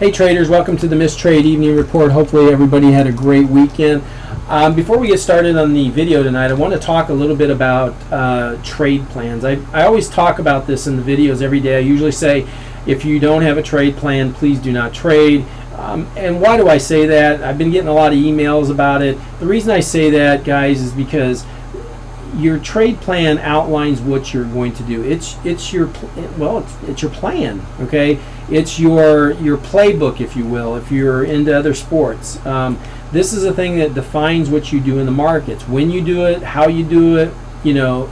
Hey traders, welcome to the Miss Trade Evening Report. Hopefully everybody had a great weekend. Before we get started on the video tonight, I want to talk a little bit about trade plans. I always talk about this in the videos every day. I usually say, if you don't have a trade plan, please do not trade. And why do I say that? I've been getting a lot of emails about it. The reason I say that, guys, is because your trade plan outlines what you're going to do. It's your plan, okay? It's your playbook, if you will, if you're into other sports. This is a thing that defines what you do in the markets, when you do it, how you do it,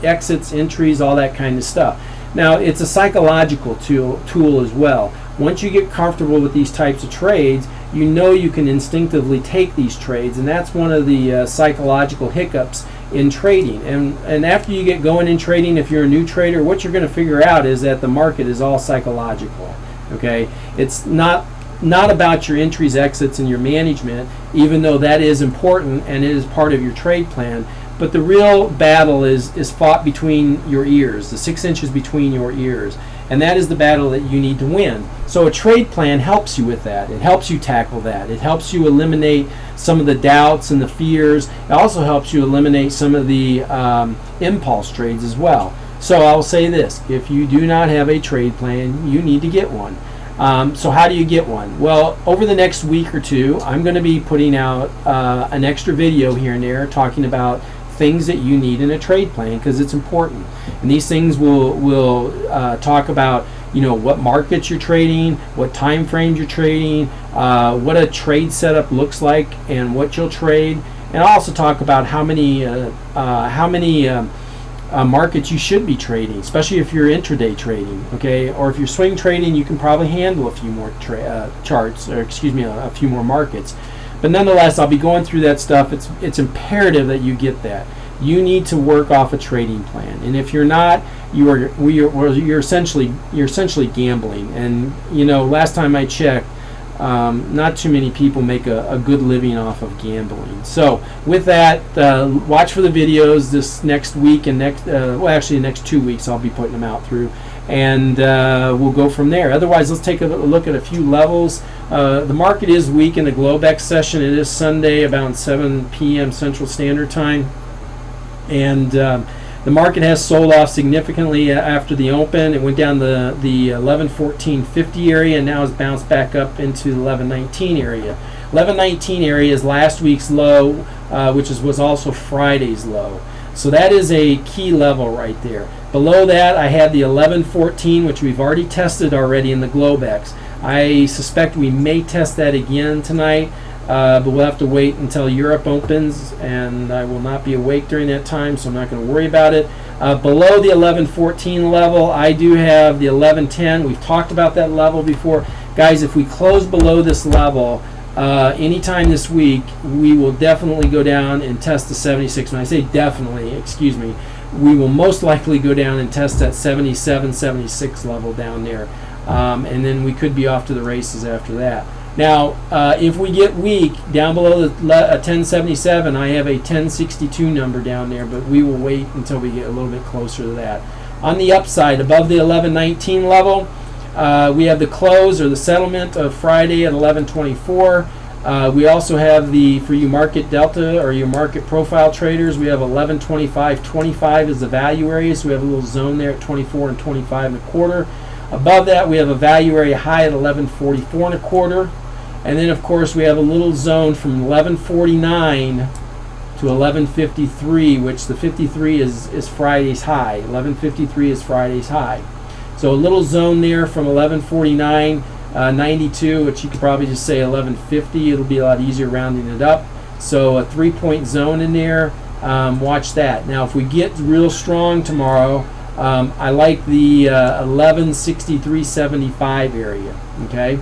exits, entries, all that kind of stuff. Now, it's a psychological tool as well. Once you get comfortable with these types of trades, you can instinctively take these trades, and that's one of the psychological hiccups in trading. And after you get going in trading, if you're a new trader, what you're going to figure out is that the market is all psychological. Okay, it's not about your entries, exits, and your management, even though that is important and it is part of your trade plan. But the real battle is fought between your ears, the 6 inches between your ears. And that is the battle that you need to win. So a trade plan helps you with that. It helps you tackle that. It helps you eliminate some of the doubts and the fears. It also helps you eliminate some of the impulse trades as well. So I'll say this: if you do not have a trade plan, you need to get one. So how do you get one? Well, over the next week or two, I'm going to be putting out an extra video here and there talking about things that you need in a trade plan, because it's important. And these things will talk about what markets you're trading, what time frames you're trading, what a trade setup looks like, and what you'll trade. And I'll also talk about how many markets you should be trading, especially if you're intraday trading, okay? Or if you're swing trading, you can probably handle a few more charts, or a few more markets. But nonetheless, I'll be going through that stuff. It's imperative that you get that. You need to work off a trading plan, and if you're not, you're essentially gambling. And last time I checked, not too many people make a good living off of gambling. So with that, watch for the videos this next week and the next 2 weeks. I'll be putting them out through, and we'll go from there. Otherwise, let's take a look at a few levels. The market is weak in the Globex session. It is Sunday about 7 p.m. Central Standard Time, and the market has sold off significantly after the open. It went down the 1114.50 area and now has bounced back up into the 1119 area. 1119 area is last week's low, which was also Friday's low. So that is a key level right there. Below that, I had the 1114, which we've already tested already in the Globex. I suspect we may test that again tonight. But we'll have to wait until Europe opens, and I will not be awake during that time, so I'm not going to worry about it. Below the 1114 level, I do have the 1110. We've talked about that level before. Guys, if we close below this level anytime this week, we will definitely go down and test the 76. When I say definitely, we will most likely go down and test that 77, 76 level down there. And then we could be off to the races after that. Now, if we get weak down below the 1077, I have a 1062 number down there, but we will wait until we get a little bit closer to that. On the upside, above the 1119 level, we have the close or the settlement of Friday at 1124. We also have for you market delta or your market profile traders, we have 1125.25 is the value area, so we have a little zone there at 24 and 25 and a quarter. Above that, we have a value area high at 1144 and a quarter. And then, of course, we have a little zone from 1149 to 1153, which the 53 is Friday's high. 1153 is Friday's high. So a little zone there from 1149.92, which you could probably just say 1150. It'll be a lot easier rounding it up. So a 3-point zone in there. Watch that. Now, if we get real strong tomorrow, I like the 1163.75 area. Okay.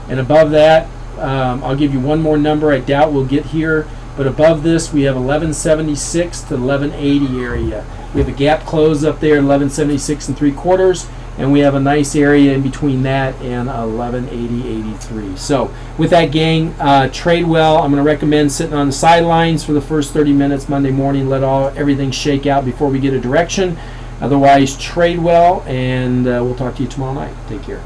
And above that, I'll give you one more number. I doubt we'll get here, but above this we have 1176 to 1180 area. We have a gap close up there, 1176 3/4, and we have a nice area in between that and 1180.83. So with that, gang, trade well. I'm going to recommend sitting on the sidelines for the first 30 minutes Monday morning. Let everything shake out before we get a direction. Otherwise, trade well, and we'll talk to you tomorrow night. Take care.